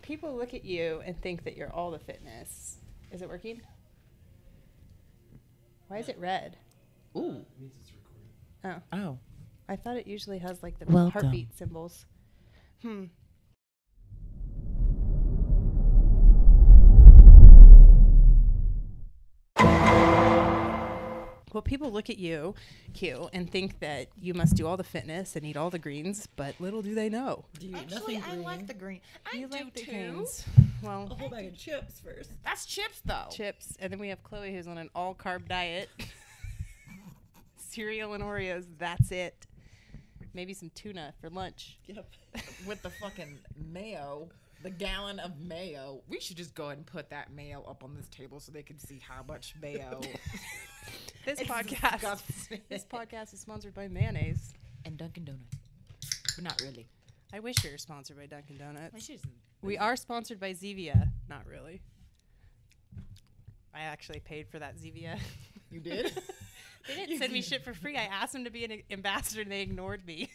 people look at you and think that you're all the fitness. Is it working? Why is it red? Ooh. It means it's recording. Oh. I thought it usually has like the Welcome. heartbeat symbols. Well, people look at you, Q, and think that you must do all the fitness and eat all the greens, but little do they know. Do you eat Actually, nothing I green? like the green. I You do like the too. greens. Well, A whole bag of chips first. That's chips, though. chips, and then we have Chloe who's on an all-carb diet. Cereal and Oreos, that's it. Maybe some tuna for lunch. Yep. With the fucking mayo, the gallon of mayo. We should just go ahead and put that mayo up on this table so they can see how much mayo. This It's podcast, disgusting. this podcast is sponsored by mayonnaise. And Dunkin' Donuts. But not really. I wish we were sponsored by Dunkin' Donuts. Just, We are sponsored by Zevia. Not really. I actually paid for that Zevia. you did? They didn't send me shit for free. I asked them to be an ambassador and they ignored me.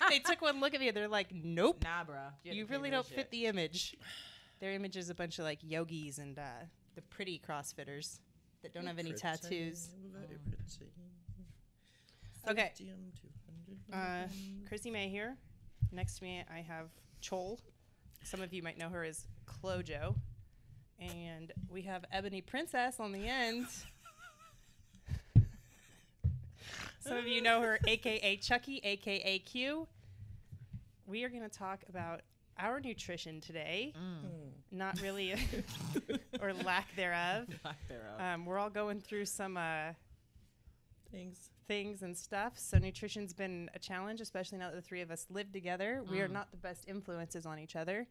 They took one look at me and they're like, nope. Nah, bro. You really don't fit the image. Their image is a bunch of like yogis and the pretty CrossFitters that don't have any tattoos. Okay. Krissy May here. Next to me, I have Chol. Some of you might know her as Clojo. And we have Ebony Princess on the end. Some of you know her, a.k.a. Chucky, a.k.a. Q. We are going to talk about our nutrition today. Not really, or lack thereof. We're all going through some things and stuff. So nutrition's been a challenge, especially now that the three of us live together. We are not the best influences on each other.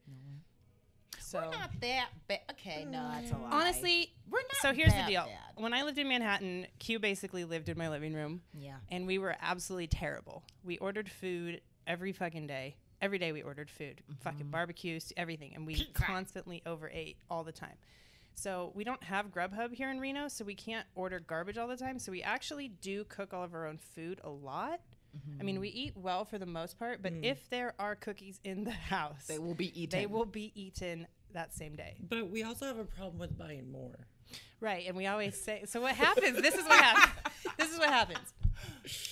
So We're not that bad. Okay, no, that's a lie. honestly, we're not. so here's the that deal. bad. When I lived in Manhattan, Q basically lived in my living room. Yeah. And we were absolutely terrible. We ordered food every fucking day. Every day we ordered food. Fucking barbecues, everything. And we constantly overate all the time. So we don't have Grubhub here in Reno, so we can't order garbage all the time. So we actually do cook all of our own food a lot. I mean, we eat well for the most part, but if there are cookies in the house, They will be eaten. they will be eaten that same day. But we also have a problem with buying more. Right, and we always say, so what happens, this is what happens. This is what happens.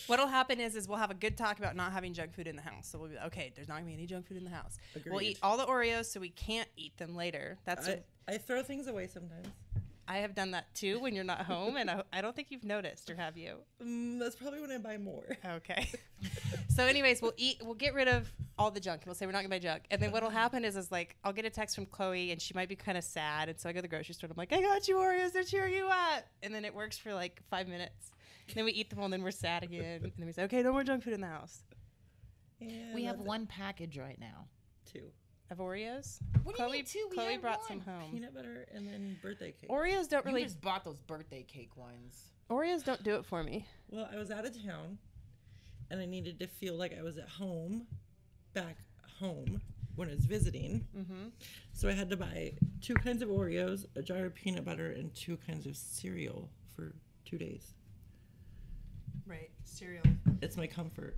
What'll happen is we'll have a good talk about not having junk food in the house. So we'll be like, okay, there's not going to be any junk food in the house. Agreed. We'll eat all the Oreos so we can't eat them later. That's I throw things away sometimes. I have done that too when you're not home, and I don't think you've noticed, or have you? That's probably when I buy more. Okay. So anyways, we'll get rid of all the junk. We'll say we're not gonna buy junk. And then what'll happen is like I'll get a text from Chloe and she might be kind of sad. And so I go to the grocery store and I'm like, I got you Oreos, they're cheering you up. And then it works for like 5 minutes. And then we eat them all and then we're sad again. And then we say, okay, no more junk food in the house. Yeah, We have one package right now. 2. Of Oreos? What do you mean two? We Chloe had brought one. some home. Peanut butter and then birthday cake. Oreos don't You really just bought those birthday cake ones. Oreos don't do it for me. Well, I was out of town and I needed to feel like I was at home, back home when I was visiting. So I had to buy 2 kinds of Oreos, a jar of peanut butter, and 2 kinds of cereal for 2 days. Right. Cereal. It's my comfort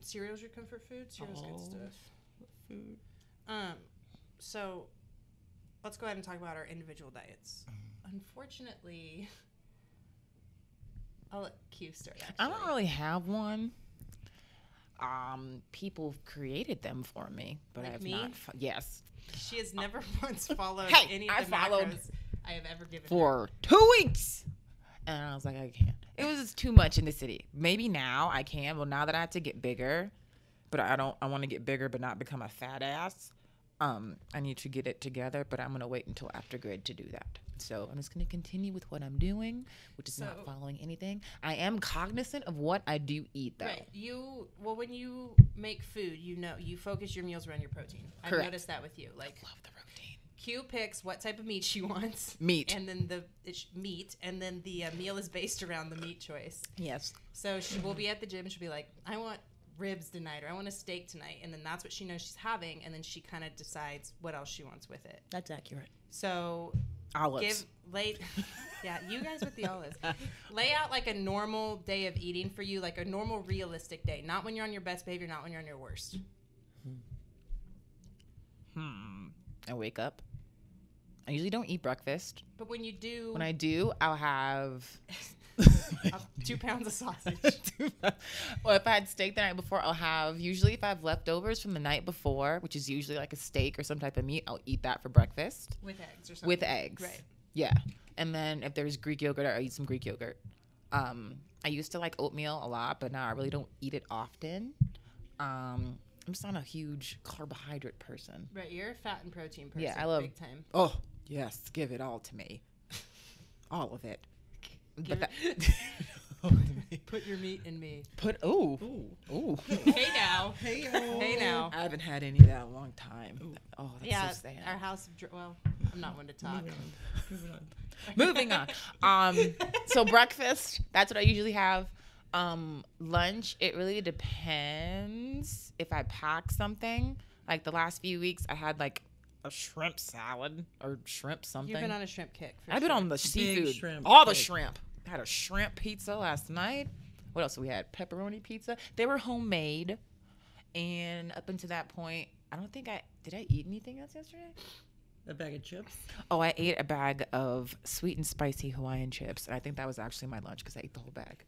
Cereal's your comfort food? Cereal's good stuff. food. So let's go ahead and talk about our individual diets. Unfortunately, I'll let Q start. Actually. I don't really have one. People have created them for me, but Like I've me? not. Yes, She has never once followed Hey, any of I the followed macros I have ever given her. for 2 weeks, and I was like, I can't. It was just too much in the city. Maybe now I can. Well, now that I have to get bigger, but I don't. I want to get bigger, but not become a fat ass. I need to get it together, but I'm gonna wait until after grade to do that. So I'm just gonna continue with what I'm doing, which is not following anything. I am cognizant of what I do eat, though. Right. When you make food, you focus your meals around your protein. I've Correct. noticed that with you. Like Love the protein. Q picks what type of meat she wants. Meat. And then meat, and then the meal is based around the meat choice. Yes. So she will be at the gym. She'll be like, I want ribs tonight, or I want a steak tonight, and then that's what she knows she's having, and then she kind of decides what else she wants with it. That's accurate. So Olives. yeah, you guys with the olives. Lay out like a normal day of eating for you, like a normal realistic day, not when you're on your best behavior, not when you're on your worst. I wake up. I usually don't eat breakfast. But when you do, When I do, I'll have 2 pounds of sausage. Well, if I had steak the night before, I'll have, usually if I have leftovers from the night before, which is usually like a steak or some type of meat, I'll eat that for breakfast. With eggs or something. With eggs. Right. Yeah. And then if there's Greek yogurt, I'll eat some Greek yogurt. I used to like oatmeal a lot, but now I really don't eat it often. I'm just not a huge carbohydrate person. Right, you're a fat and protein person. Yeah, I love. Big time. Oh, yes. Give it all to me. All of it. Give But Put your meat in me. Ooh. Hey now. Hey, Hey now. I haven't had any of that in a long time. Oh, that's Yeah, so sad. our house. Well, I'm not one to talk. Moving on. Moving on. So breakfast, that's what I usually have. Lunch, it really depends if I pack something. Like the last few weeks, I had like a shrimp salad or shrimp something. You've been on a shrimp kick. I've been on the seafood. shrimp All the kick. shrimp. I had a shrimp pizza last night. What else? We had pepperoni pizza. They were homemade. And up until that point, I don't think did I eat anything else yesterday? A bag of chips. Oh, I ate a bag of sweet and spicy Hawaiian chips. And I think that was actually my lunch because I ate the whole bag.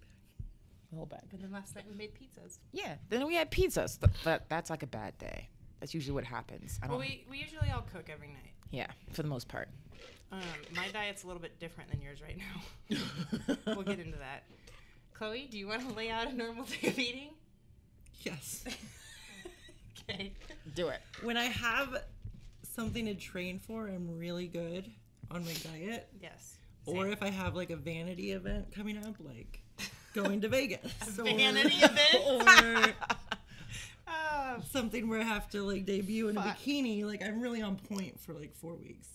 The whole bag. But then last night we made pizzas. Yeah. Then we had pizzas. But that's like a bad day. That's usually what happens. I don't. Well, we usually all cook every night. Yeah, for the most part. My diet's a little bit different than yours right now. We'll get into that. Chloe, do you want to lay out a normal day of eating? Yes. Okay. Do it. When I have something to train for, I'm really good on my diet. Yes. Or Same. if I have like a vanity event coming up, like going to Vegas. Vanity event? Or something where I have to like debut in a Fuck. bikini, like I'm really on point for like 4 weeks.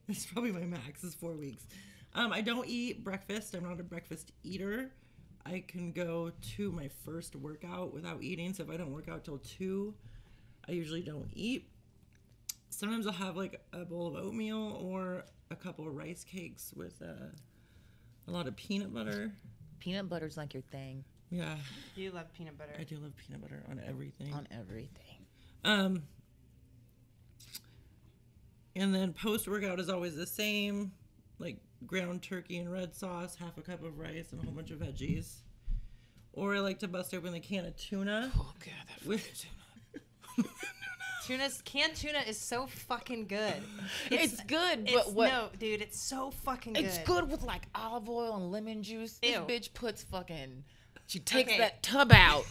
It's probably my max is 4 weeks. I don't eat breakfast. I'm not a breakfast eater. I can go to my first workout without eating. So if I don't work out till 2, I usually don't eat. Sometimes I'll have like a bowl of oatmeal or a couple of rice cakes with a lot of peanut butter. Peanut butter's like your thing. Yeah, You love peanut butter. I do love peanut butter on everything. On everything. And then post-workout is always the same, like ground turkey and red sauce, half a cup of rice, and a whole bunch of veggies. Or I like to bust open the can of tuna. Oh, God, that With Canned tuna is so fucking good. It's good, but It's, what? No, dude, it's so fucking good. It's good with like olive oil and lemon juice. Ew. This bitch puts fucking. She takes Okay. that tub out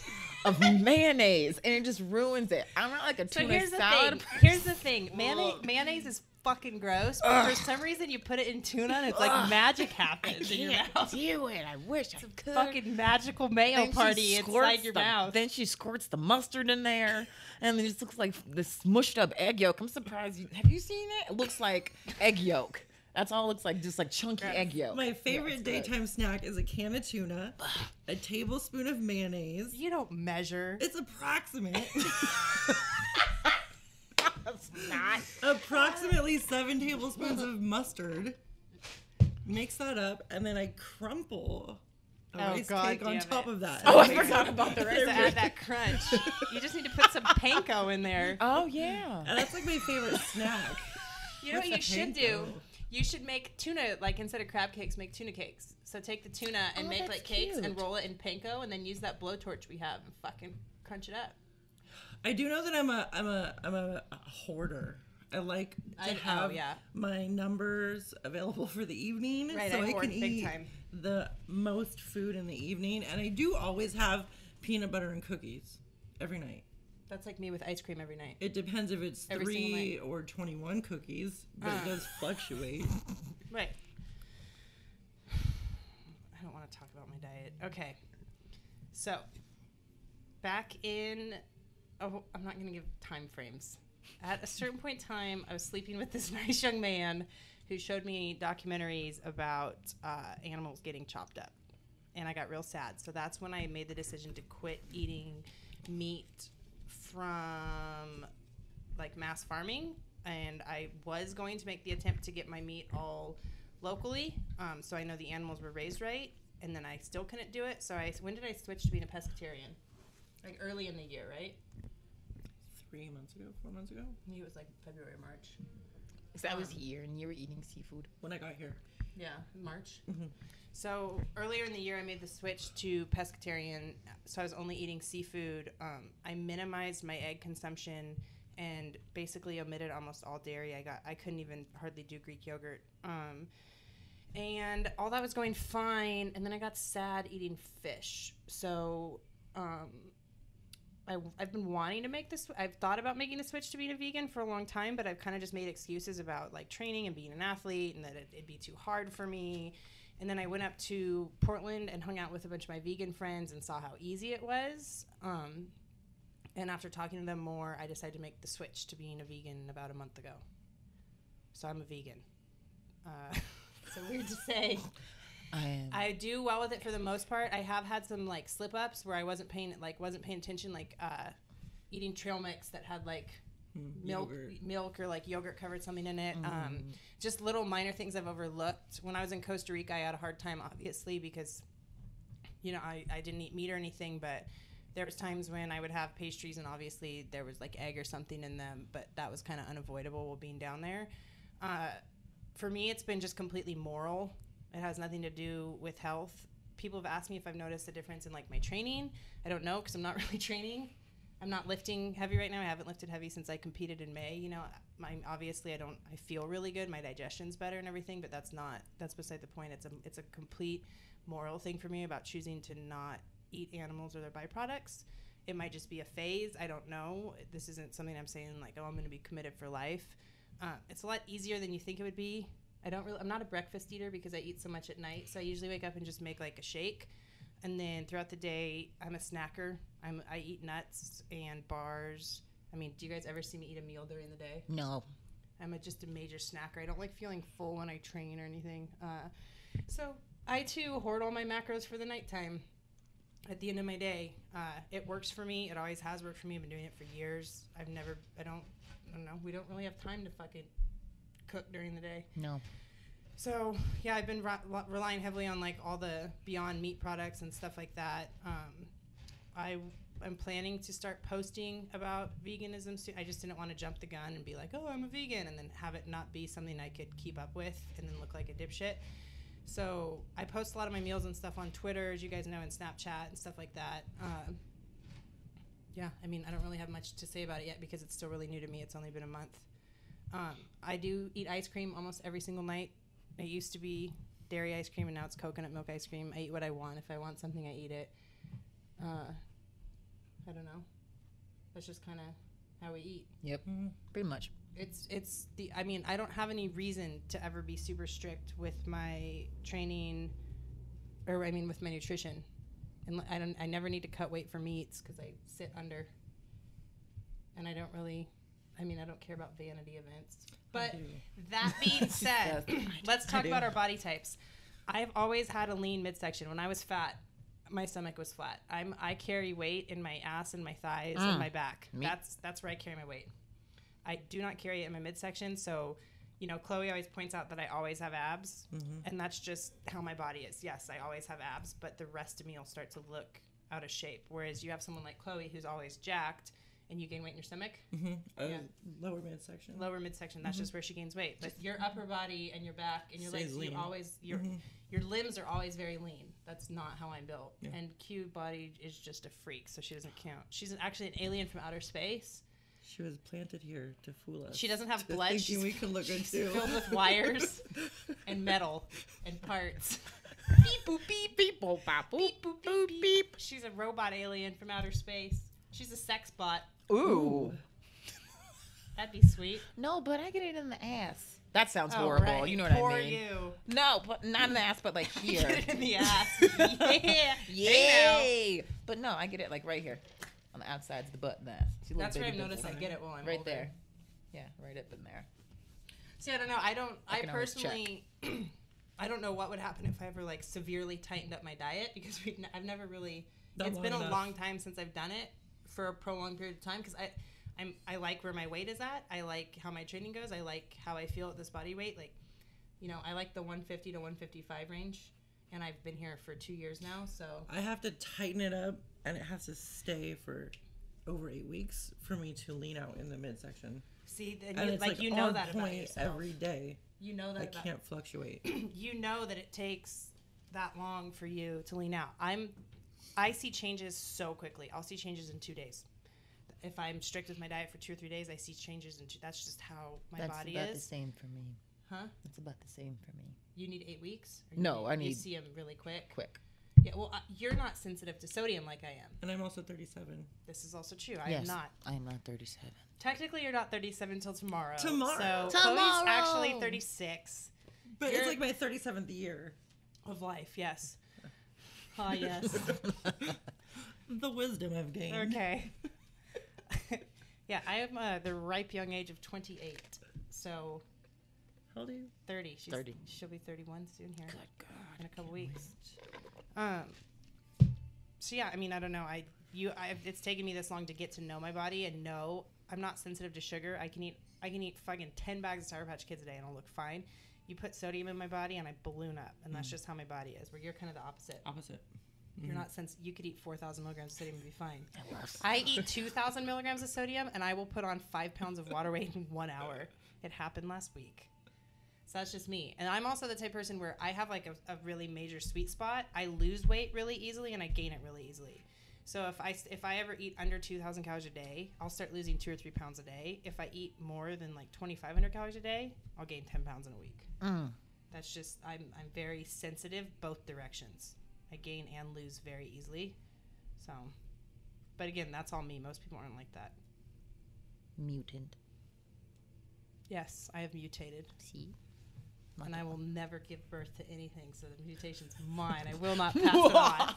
of mayonnaise and it just ruins it. I'm not like a So tuna here's the salad. thing. Here's the thing. Mayonnaise is fucking gross, but for some reason you put it in tuna and it's like magic happens in your Can't mouth. do it. I wish I could. Fucking magical mayo Then she party squirts inside your the- mouth. Then she squirts the mustard in there, and it just looks like this smushed up egg yolk. I'm surprised. Have you seen it? It looks like egg yolk. That's all it looks like, just like chunky egg yolk. my Yeah, favorite it's good. daytime snack is a can of tuna, a tablespoon of mayonnaise. You don't measure. It's approximate. It's not. Approximately 7 tablespoons of mustard. Mix that up, and then I crumple a Oh, rice God cake on damn top it. of that. Oh, I It makes forgot it- about the To rest. add that crunch. You just need to put some panko in there. Oh yeah. And that's like my favorite snack. You know what you What's the should do? panko? You should make tuna, like instead of crab cakes, make tuna cakes. So take the tuna and Oh, make that's like cakes and cute. roll it in panko, and then use that blowtorch we have and fucking crunch it up. I do know that I'm a hoarder. I like to have yeah. my numbers available for the evening, Right, so I I hoard can big eat time. the most food in the evening. And I do always have peanut butter and cookies every night. That's like me with ice cream every night. It depends if it's Every single 3 or 21 cookies, but it does fluctuate. Right. I don't want to talk about my diet. Okay. So, back in, oh, I'm not going to give time frames. At a certain point in time, I was sleeping with this nice young man who showed me documentaries about animals getting chopped up. And I got real sad. So that's when I made the decision to quit eating meat from like mass farming. And I was going to make the attempt to get my meat all locally, so I know the animals were raised right, and then I still couldn't do it. So when did I switch to being a pescatarian? Like early in the year, right? 3 months ago, 4 months ago. I think it was like February, March. So I was here and you were eating seafood. When I got here. Yeah, March. Mm-hmm. So earlier in the year, I made the switch to pescatarian. So I was only eating seafood. I minimized my egg consumption and basically omitted almost all dairy. I couldn't even hardly do Greek yogurt. And all that was going fine. And then I got sad eating fish. So I've been wanting to make this. I've thought about making the switch to being a vegan for a long time, but I've kind of just made excuses about like training and being an athlete and that it'd be too hard for me. And then I went up to Portland and hung out with a bunch of my vegan friends and saw how easy it was. And after talking to them more, I decided to make the switch to being a vegan about a month ago. So I'm a vegan. So weird to say. I do well with it for the most part. I have had some like slip ups where I wasn't paying attention, like eating trail mix that had like milk or like yogurt covered something in it. Just little minor things I've overlooked. When I was in Costa Rica, I had a hard time, obviously, because I didn't eat meat or anything, but there was times when I would have pastries and obviously there was like egg or something in them, but that was kind of unavoidable while being down there. For me, it's been just completely moral. It has nothing to do with health. People have asked me if I've noticed a difference in like my training. I don't know because I'm not really training. I'm not lifting heavy right now. I haven't lifted heavy since I competed in May. Obviously I feel really good. My digestion's better and everything, but that's beside the point. It's a complete moral thing for me about choosing to not eat animals or their byproducts. It might just be a phase. I don't know. This isn't something I'm saying like, oh, I'm going to be committed for life. It's a lot easier than you think it would be. I'm not a breakfast eater because I eat so much at night. So I usually wake up and just make like a shake. And then throughout the day, I'm a snacker. I eat nuts and bars. I mean, do you guys ever see me eat a meal during the day? No. I'm just a major snacker. I don't like feeling full when I train or anything. So I too hoard all my macros for the nighttime at the end of my day. It works for me. It always has worked for me. I've been doing it for years. I don't know. We don't really have time to fucking cook during the day. No. So yeah, I've been relying heavily on like all the Beyond Meat products and stuff like that. I'm planning to start posting about veganism soon. I just didn't want to jump the gun and be like, oh, I'm a vegan, and then have it not be something I could keep up with and then look like a dipshit. So I post a lot of my meals and stuff on Twitter, as you guys know, and Snapchat and stuff like that. Yeah, I mean, I don't really have much to say about it yet because it's still really new to me. It's only been a month. I do eat ice cream almost every single night. It used to be dairy ice cream, and now it's coconut milk ice cream. I eat what I want. If I want something, I eat it. I don't know. That's just kind of how we eat. Yep, pretty much. I don't have any reason to ever be super strict with my training, with my nutrition. And I never need to cut weight for meats because I sit under. And I don't care about vanity events. But that being said, let's talk about our body types. I've always had a lean midsection. When I was fat, my stomach was flat. I carry weight in my ass and my thighs and my back. That's where I carry my weight. I do not carry it in my midsection. So, Chloe always points out that I always have abs, and that's just how my body is. Yes, I always have abs, but the rest of me will start to look out of shape. Whereas you have someone like Chloe who's always jacked, and you gain weight in your stomach. Lower midsection. Lower midsection. That's just where she gains weight. But your upper body and your back and your legs, your limbs are always very lean. That's not how I'm built. Yeah. And Q body is just a freak, so she doesn't count. She's actually an alien from outer space. She was planted here to fool us. She doesn't have blood. She's we can look into. Filled with wires and metal and parts. Beep boop beep beep boop bop boop boop boop beep. She's a robot alien from outer space. She's a sex bot. Ooh. That'd be sweet. No, but I get it in the ass. That sounds horrible. Right. You know what I mean? Poor you. No, but not in the ass, but like here. Get it in the ass. Yeah. Yay. But no, I get it like right here. On the outside, it's the butt and the ass. That's where I've noticed I get it while I'm right older. there. Yeah, right up in there. See, I don't know. I personally, I don't know what would happen if I ever like severely tightened up my diet because I've never really. It's been a long time since I've done it for a prolonged period of time because I like where my weight is at. I like how my training goes. I like how I feel at this body weight. Like, I like the 150 to 155 range, and I've been here for 2 years now. So I have to tighten it up, and it has to stay for over 8 weeks for me to lean out in the midsection. See, And then it's like you know on that about point yourself. every day. You know that I about, can't fluctuate. you know that it takes that long for you to lean out. I see changes so quickly. I'll see changes in 2 days. If I'm strict with my diet for 2 or 3 days, I see changes in 2. That's just how my body That's about is. the same for me. Huh? It's about the same for me. You need 8 weeks? Or No, I You need- see them really quick? Quick. Yeah, well, you're not sensitive to sodium like I am. And I'm also 37. This is also true. I Yes, am not. I am not 37. Technically, you're not 37 until tomorrow. Tomorrow. So Chloe's actually Tomorrow. 36 But You're- it's like my 37th year. of life, yes. Ah, yes. The wisdom I've gained. Okay. Yeah, I am the ripe young age of 28. So How old are you? 30. She's 30. She'll be 31 soon here Good God. in a couple weeks. So yeah, I mean, I don't know. It's taken me this long to get to know my body and know I'm not sensitive to sugar. I can eat fucking 10 bags of Sour Patch Kids a day and I'll look fine. You put sodium in my body and I balloon up, and that's just how my body is. Where you're kind of the opposite. Opposite. You're not you could eat 4,000 milligrams of sodium and be fine. I love I eat 2,000 milligrams of sodium and I will put on 5 pounds of water weight in 1 hour. It happened last week. So that's just me. And I'm also the type of person where I have like a really major sweet spot. I lose weight really easily and I gain it really easily. So if I ever eat under 2,000 calories a day, I'll start losing 2 or 3 pounds a day. If I eat more than like 2,500 calories a day, I'll gain 10 pounds in a week. That's just, I'm very sensitive both directions. I gain and lose very easily. So, but again, that's all me. Most people aren't like that. Mutant. Yes, I have mutated. See? And I will never give birth to anything, so the mutation's mine. I will not pass it on.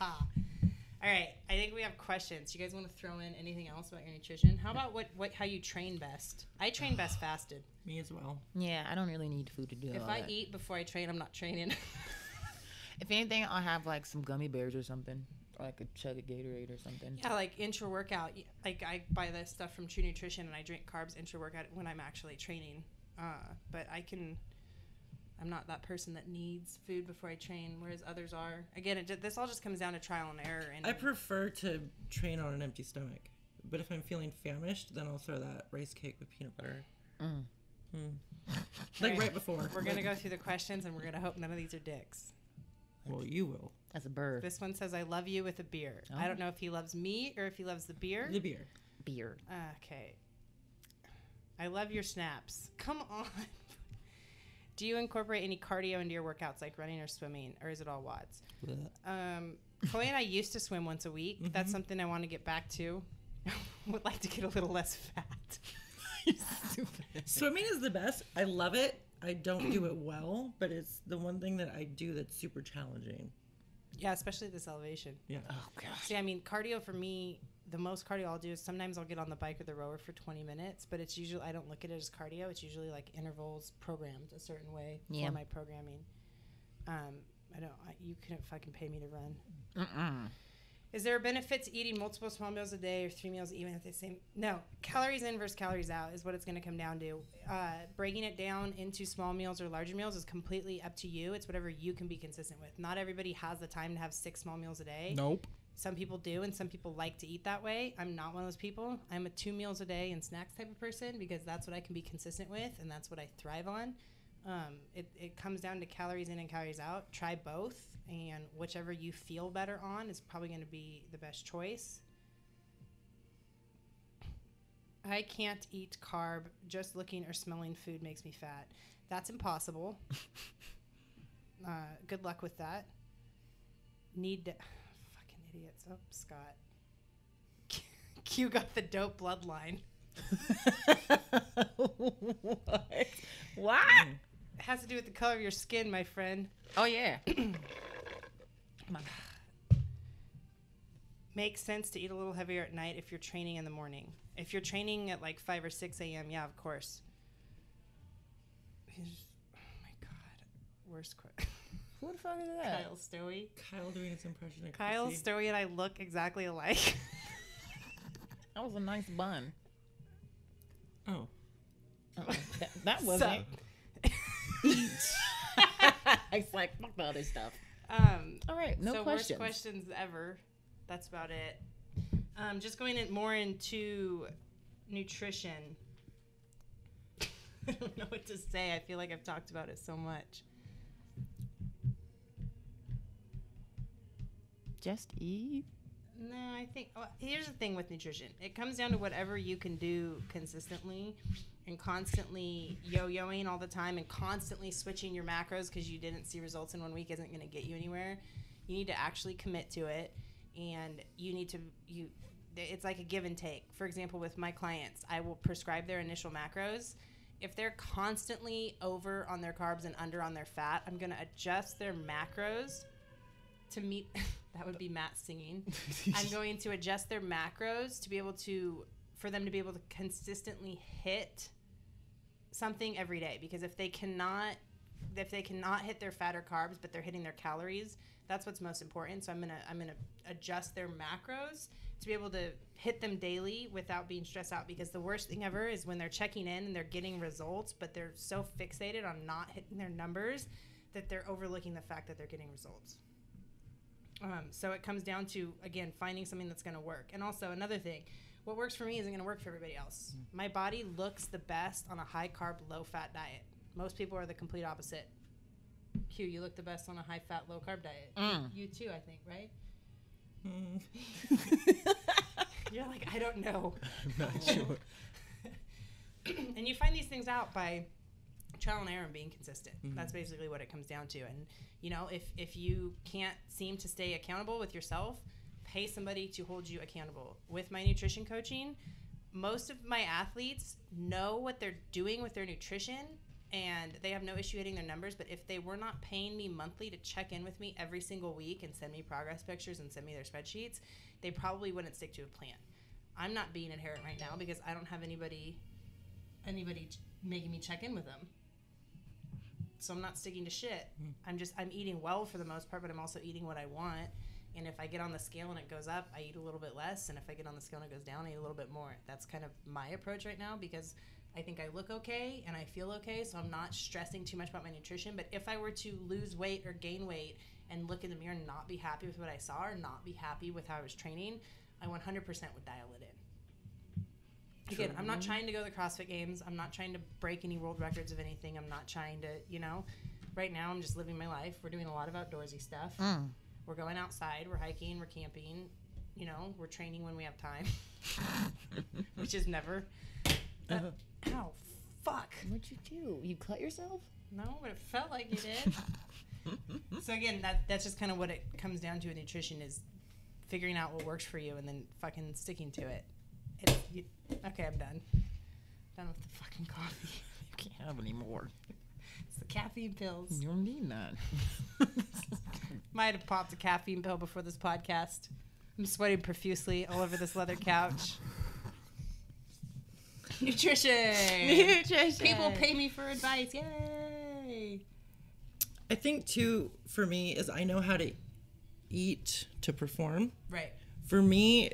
All right, I think we have questions. You guys want to throw in anything else about your nutrition? How about how you train best? I train best fasted. Me as well. Yeah, I don't really need food to do If all I that. eat before I train, I'm not training. If anything, I'll have like some gummy bears or something. Or I could chug a Gatorade or something. Yeah, like intra-workout. Like I buy this stuff from True Nutrition and I drink carbs intra-workout when I'm actually training. But I'm not that person that needs food before I train, whereas others are. Again, this all just comes down to trial and error. And I prefer to train on an empty stomach. But if I'm feeling famished, then I'll throw that rice cake with peanut butter. Like right before. We're going to go through the questions and we're going to hope none of these are dicks. Well, you will. As a bird. This one says, I love you with a beer. Oh. I don't know if he loves me or if he loves the beer. The beer. Beard. Okay. I love your snaps. Come on. Do you incorporate any cardio into your workouts, like running or swimming, or is it all watts? Chloe and I used to swim once a week. Mm-hmm. That's something I want to get back to. Would like to get a little less fat. Swimming is the best. I love it. I don't do it well, but it's the one thing that I do that's super challenging. Yeah, especially this elevation. Yeah. Oh, gosh. See, I mean, cardio for me, the most cardio I'll do is sometimes I'll get on the bike or the rower for 20 minutes, but it's usually, I don't look at it as cardio. It's usually like intervals programmed a certain way for my programming. You couldn't fucking pay me to run. Is there a benefit to eating multiple small meals a day or 3 meals even at the same? No. Calories in versus calories out is what it's going to come down to. Breaking it down into small meals or larger meals is completely up to you. It's whatever you can be consistent with. Not everybody has the time to have 6 small meals a day. Nope. Some people do, and some people like to eat that way. I'm not one of those people. I'm a 2 meals a day and snacks type of person because that's what I can be consistent with, and that's what I thrive on. It comes down to calories in and calories out. Try both, and whichever you feel better on is probably going to be the best choice. I can't eat carb. Just looking or smelling food makes me fat. That's impossible. Good luck with that. Fucking idiots. Oh, Scott. Q got the dope bloodline. What? It has to do with the color of your skin, my friend. Oh, yeah. Makes sense to eat a little heavier at night if you're training in the morning. If you're training at like 5 or 6 a.m., yeah, of course. Oh, my God. Worst question. Who the fuck is that? Kyle Stowey. Kyle doing his impression of Kyle Krissy. Stowey and I look exactly alike. That was a nice bun. Oh. That wasn't. It's like, fuck the other stuff. All right, no so questions. Worst questions ever. That's about it. Just going more into nutrition. I don't know what to say. I feel like I've talked about it so much. Just eat. No, I think here's the thing with nutrition. It comes down to whatever you can do consistently and constantly yo-yoing all the time and constantly switching your macros because you didn't see results in 1 week isn't going to get you anywhere. You need to actually commit to it, and you need to it's like a give and take. For example, with my clients, I will prescribe their initial macros. If they're constantly over on their carbs and under on their fat, I'm going to adjust their macros to meet that would be Matt singing. I'm going to adjust their macros to be able to, for them to be able to consistently hit something every day. Because if they cannot hit their fat or carbs, but they're hitting their calories, that's what's most important. So I'm gonna adjust their macros to be able to hit them daily without being stressed out. Because the worst thing ever is when they're checking in and they're getting results, but they're so fixated on not hitting their numbers that they're overlooking the fact that they're getting results. So it comes down to, again, finding something that's going to work. And also another thing, what works for me isn't going to work for everybody else. My body looks the best on a high-carb, low-fat diet. Most people are the complete opposite. Q, you look the best on a high-fat, low-carb diet. You too, I think, right? You're like, I don't know. I'm not sure. And you find these things out by trial and error and being consistent. That's basically what it comes down to. And you know, if you can't seem to stay accountable with yourself, pay somebody to hold you accountable. With my nutrition coaching, most of my athletes know what they're doing with their nutrition and they have no issue hitting their numbers. But if they were not paying me monthly to check in with me every single week and send me progress pictures and send me their spreadsheets, they probably wouldn't stick to a plan. I'm not being inherent right now because I don't have anybody making me check in with them. So I'm not sticking to shit. I'm eating well for the most part, but I'm also eating what I want. And if I get on the scale and it goes up, I eat a little bit less. And if I get on the scale and it goes down, I eat a little bit more. That's kind of my approach right now because I think I look okay and I feel okay. So I'm not stressing too much about my nutrition. But if I were to lose weight or gain weight and look in the mirror and not be happy with what I saw or not be happy with how I was training, I 100% would dial it in. Again, I'm not trying to go to the CrossFit Games. I'm not trying to break any world records of anything. I'm not trying to, right now I'm just living my life. We're doing a lot of outdoorsy stuff. We're going outside. We're hiking. We're camping. We're training when we have time, which is never. Ow, fuck. What'd you do? You cut yourself? No, but it felt like you did. So again, that's just kind of what it comes down to in nutrition is figuring out what works for you and then fucking sticking to it. Okay, I'm done. Done with the fucking coffee. You can't have any more. It's the caffeine pills. You don't need none. Might have popped a caffeine pill before this podcast. I'm sweating profusely all over this leather couch. Nutrition. People pay me for advice. Yay. I think, too, for me, is I know how to eat to perform. Right. For me,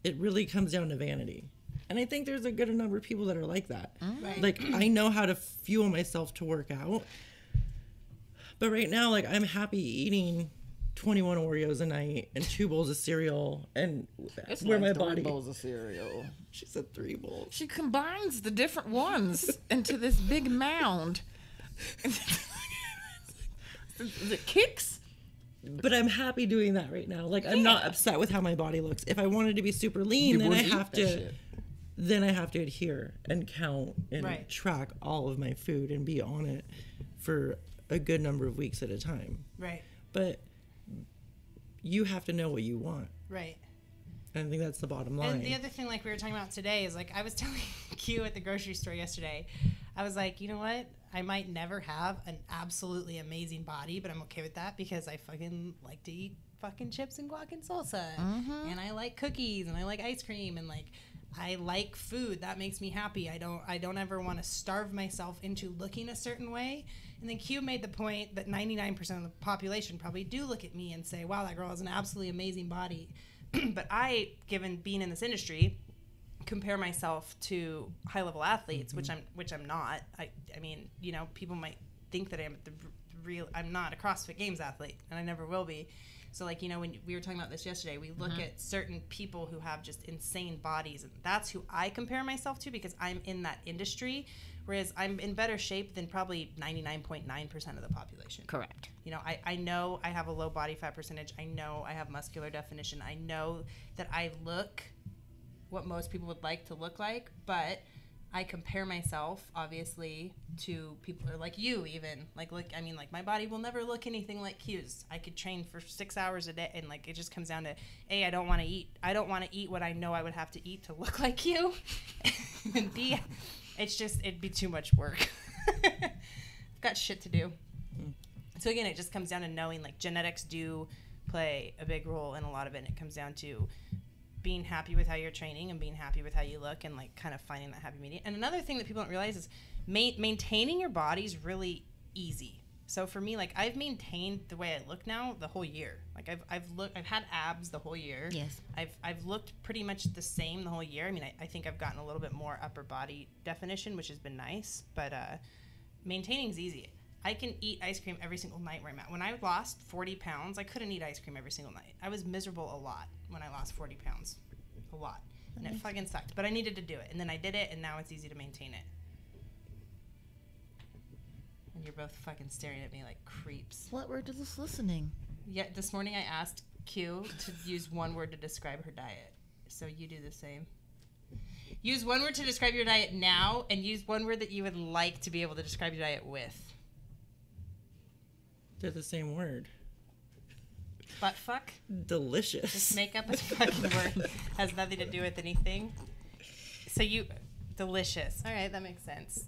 it really comes down to vanity. And I think there's a good number of people that are like that. Right. Like, I know how to fuel myself to work out. But right now, like, I'm happy eating 21 Oreos a night and 2 bowls of cereal and It's where like my 3 body. bowls of cereal. She said 3 bowls. She combines the different ones into this big mound. Is it Kicks? But I'm happy doing that right now. Like, I'm not upset with how my body looks. If I wanted to be super lean, then I have to adhere and count and track all of my food and be on it for a good number of weeks at a time. Right. But you have to know what you want. Right. And I think that's the bottom line. And the other thing, like we were talking about today, is like I was telling Q at the grocery store yesterday, I was like, you know what? I might never have an absolutely amazing body, but I'm okay with that because I fucking like to eat fucking chips and guac and salsa. And I like cookies and I like ice cream and like I like food. That makes me happy. I don't ever want to starve myself into looking a certain way. And then Q made the point that 99% of the population probably do look at me and say, wow, that girl has an absolutely amazing body. But I, given being in this industry, compare myself to high-level athletes, which I'm not. I mean, people might think that I'm not a CrossFit Games athlete, and I never will be. So like, you know, when we were talking about this yesterday, we look at certain people who have just insane bodies, and that's who I compare myself to because I'm in that industry, whereas I'm in better shape than probably 99.9% of the population. Correct. You know, I know I have a low body fat percentage. I know I have muscular definition. I know that I look what most people would like to look like, but I compare myself, obviously, to people like you even. Like, I mean, like, my body will never look anything like Q's. I could train for 6 hours a day, and, like, it just comes down to, A, I don't want to eat. I don't want to eat what I know I would have to eat to look like you. And B, it's just, it'd be too much work. I've got shit to do. So, again, it just comes down to knowing, like, genetics do play a big role in a lot of it. And it comes down to being happy with how you're training and being happy with how you look and like kind of finding that happy medium. And another thing that people don't realize is maintaining your body is really easy. So for me, like I've maintained the way I look now the whole year. Like I've had abs the whole year. Yes. I've looked pretty much the same the whole year. I mean, I think I've gotten a little bit more upper body definition, which has been nice, but maintaining is easy. I can eat ice cream every single night where I'm at. When I lost 40 pounds, I couldn't eat ice cream every single night. I was miserable a lot when I lost 40 pounds. A lot. And it fucking sucked. But I needed to do it. And then I did it, and now it's easy to maintain it. And you're both fucking staring at me like creeps. What? We're just listening. Yeah, this morning I asked Q to use one word to describe her diet. So you do the same. Use one word to describe your diet now, and use one word that you would like to be able to describe your diet with. They're the same word. Butt fuck? Delicious. Just make up a fucking word. Has nothing to do with anything. So delicious. All right, that makes sense.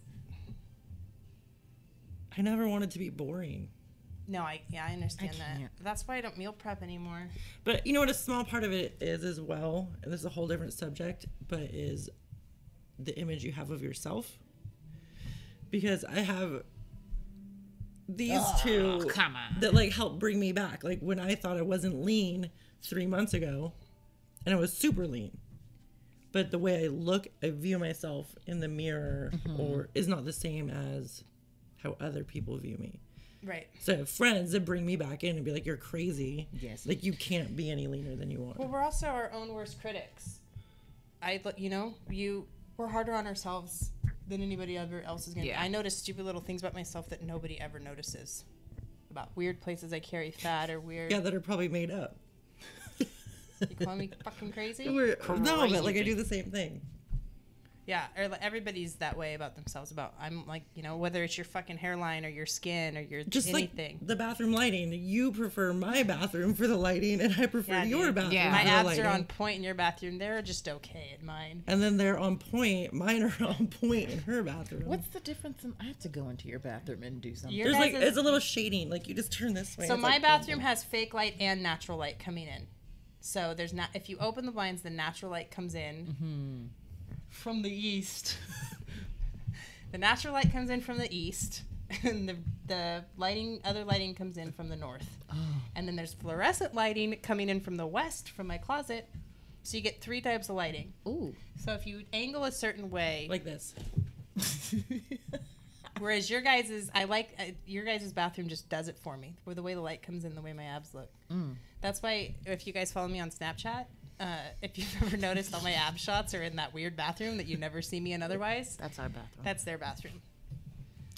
I never wanted to be boring. No, I understand that. can't. That's why I don't meal prep anymore. But you know what a small part of it is as well, and this is a whole different subject, but is the image you have of yourself. Because I have these two come on. that like help bring me back. Like when I thought I wasn't lean 3 months ago, and I was super lean, but the way I view myself in the mirror or is not the same as how other people view me. Right. So I have friends that bring me back in and be like, you're crazy. Yes. Like you can't be any leaner than you are. Well, we're also our own worst critics. We're harder on ourselves than anybody else is going to be. Yeah. I notice stupid little things about myself that nobody ever notices. About weird places I carry fat or weird... Yeah, that are probably made up. You call me fucking crazy? No, but like I do the same thing. Yeah, or like, everybody's that way about themselves. I'm like, whether it's your fucking hairline or your skin or your Just anything. like the bathroom lighting. You prefer my bathroom for the lighting, and I prefer your dude. bathroom Yeah. for My the abs lighting. are on point in your bathroom. They're just okay at mine. And then they're on point. Mine are on point in her bathroom. What's the difference? I have to go into your bathroom and do something. Your There's guys' it's a little shading. Like you just turn this way. So it's my like, bathroom has fake light and natural light coming in. So there's not. If you open the blinds, the natural light comes in from the east. The natural light comes in from the east, and the other lighting comes in from the north. Oh. And then there's fluorescent lighting coming in from the west from my closet. So you get 3 types of lighting. Ooh. So if you angle a certain way, like this. whereas your guys' bathroom just does it for me. With the way the light comes in, the way my abs look. That's why if you guys follow me on Snapchat, if you've ever noticed all my ab shots are in that weird bathroom that you never see me in otherwise. That's our bathroom. That's their bathroom.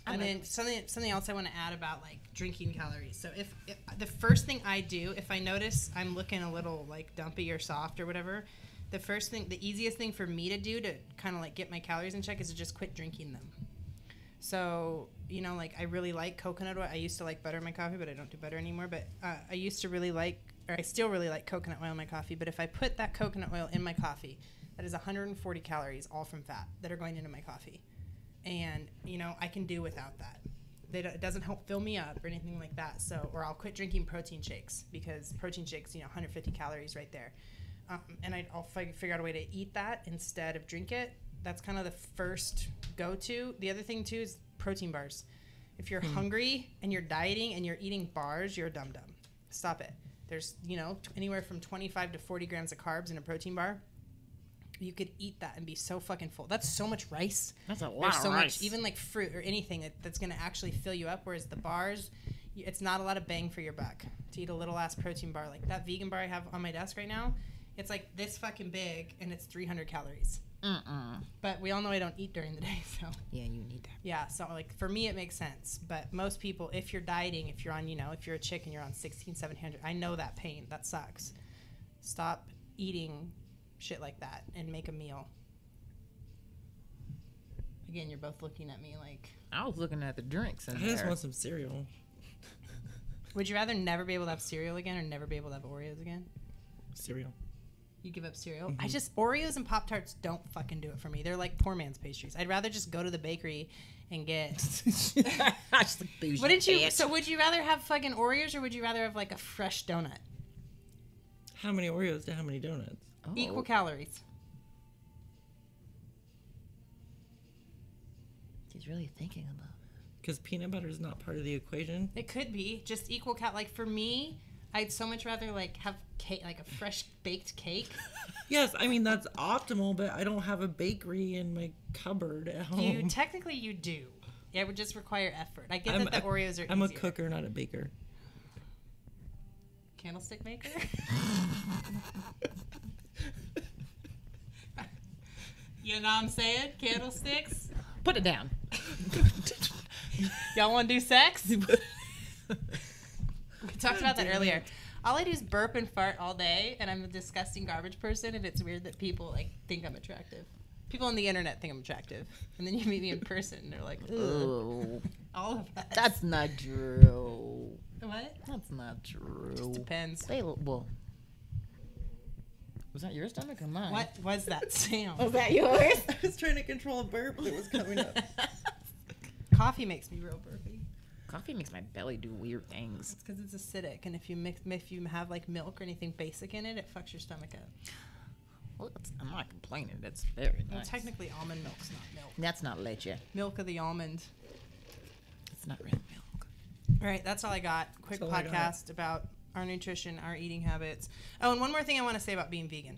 And then something else I want to add about like drinking calories. So if the first thing I do, if I notice I'm looking a little like dumpy or soft or whatever, the easiest thing for me to do to kind of like get my calories in check is to just quit drinking them. So, like I really like coconut oil. I used to like butter in my coffee, but I don't do butter anymore. But I still really like coconut oil in my coffee. But if I put that coconut oil in my coffee, that is 140 calories, all from fat, that are going into my coffee. And, I can do without that. It doesn't help fill me up or anything like that. So, or I'll quit drinking protein shakes because protein shakes, 150 calories right there. And I'll figure out a way to eat that instead of drink it. That's kind of the first go-to. The other thing, too, is protein bars. If you're hungry and you're dieting and you're eating bars, you're a dum-dum. Stop it. There's, anywhere from 25 to 40 grams of carbs in a protein bar. You could eat that and be so fucking full. That's so much rice. That's a lot There's so of rice. much, even like fruit or anything that's going to actually fill you up. Whereas the bars, It's not a lot of bang for your buck to eat a little ass protein bar. Like that vegan bar I have on my desk right now, it's like this fucking big and it's 300 calories. But we all know I don't eat during the day, so. Yeah, you need that. Yeah, so like for me it makes sense. But most people, if you're dieting, if you're on, if you're a chick and you're on 1,700, I know that pain. That sucks. Stop eating shit like that and make a meal. Again, you're both looking at me like. I was looking at the drinks in I just there. want some cereal. Would you rather never be able to have cereal again or never be able to have Oreos again? Cereal. You give up cereal? Oreos and Pop-Tarts don't fucking do it for me. They're like poor man's pastries. I'd rather just go to the bakery and get. Wouldn't you? So would you rather have fucking Oreos or would you rather have like a fresh donut? How many Oreos to how many donuts? Oh. Equal calories. He's really thinking about it. Because peanut butter is not part of the equation. It could be just equal like for me, I'd so much rather like have cake, like a fresh baked cake. Yes, I mean that's optimal, but I don't have a bakery in my cupboard at home. Technically you do. It would just require effort. I get that the Oreos are I'm easier. a cooker, not a baker. Candlestick maker? You know what I'm saying? Candlesticks? Put it down. Y'all want to do sex? We talked about that earlier. All I do is burp and fart all day, and I'm a disgusting garbage person, and it's weird that people like think I'm attractive. People on the internet think I'm attractive, and then you meet me in person, and they're like, ugh. Oh, All of us. that's not true. What? That's not true. Just depends. Well, was that your stomach or mine? What was that sound? Was that yours? I was trying to control a burp that was coming up. Coffee makes me real burpy. Coffee makes my belly do weird things. It's because it's acidic, and if you have like milk or anything basic in it, it fucks your stomach up. Well, I'm not complaining. That's very nice. Well, technically, almond milk's not milk. That's not leche. Milk of the almond. It's not real milk. All right, that's all I got. Quick That's all I got. podcast about our nutrition, our eating habits. Oh, and one more thing I want to say about being vegan.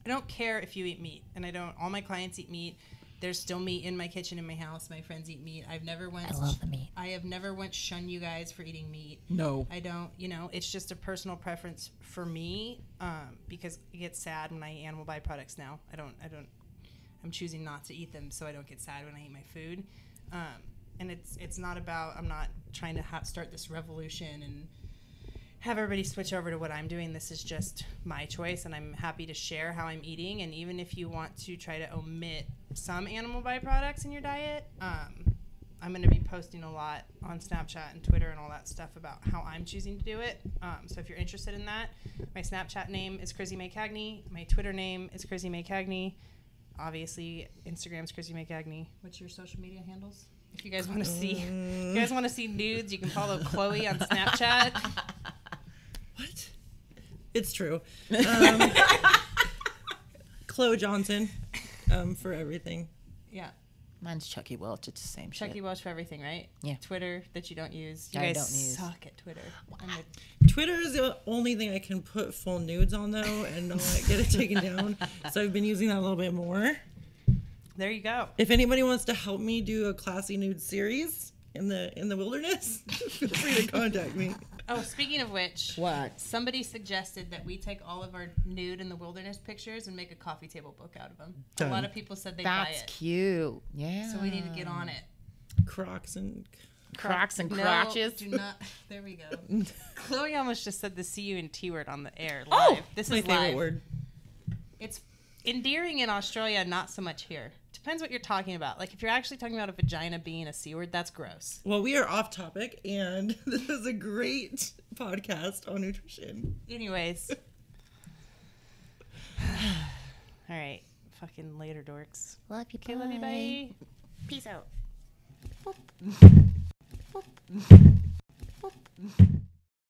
I don't care if you eat meat, and all my clients eat meat. There's still meat in my kitchen in my house. My friends eat meat. I love the meat. I have never once shunned you guys for eating meat. No. I don't, it's just a personal preference for me, because it gets sad when I eat animal byproducts now. I'm choosing not to eat them so I don't get sad when I eat my food. And it's not about, I'm not trying to start this revolution and have everybody switch over to what I'm doing. This is just my choice, and I'm happy to share how I'm eating. And even if you want to try to omit some animal byproducts in your diet, I'm going to be posting a lot on Snapchat and Twitter and all that stuff about how I'm choosing to do it. So if you're interested in that, my Snapchat name is Krissy May Cagney. My Twitter name is Krissy May Cagney. Obviously, Instagram's Krissy May Cagney. What's your social media handles? If you guys want to see, nudes, you can follow Chloe on Snapchat. What? It's true. Chloe Johnson, for everything. Yeah. Mine's Chucky Welch. It's the same shit. Chucky Welch for everything, right? Yeah. Twitter that you don't use. You I guys don't use. suck at Twitter. Twitter is the only thing I can put full nudes on though, and not get it taken down. So I've been using that a little bit more. There you go. If anybody wants to help me do a classy nude series in the wilderness, feel free to contact me. Oh, speaking of which, What? somebody suggested that we take all of our nude in the wilderness pictures and make a coffee table book out of them. Done. A lot of people said they'd buy That's it. cute. Yeah. So we need to get on it. Crocs and Crocs and No, crotches. do not. There we go. Chloe almost just said the C-U and T word on the air live. Oh, this my is favorite live. word. It's endearing in Australia, not so much here. Depends what you're talking about. Like if you're actually talking about a vagina being a C word, that's gross. Well, we are off topic, and this is a great podcast on nutrition. Anyways. All right. Fucking later, dorks. Love you. Okay, love you. Bye. Peace out. Boop. Boop.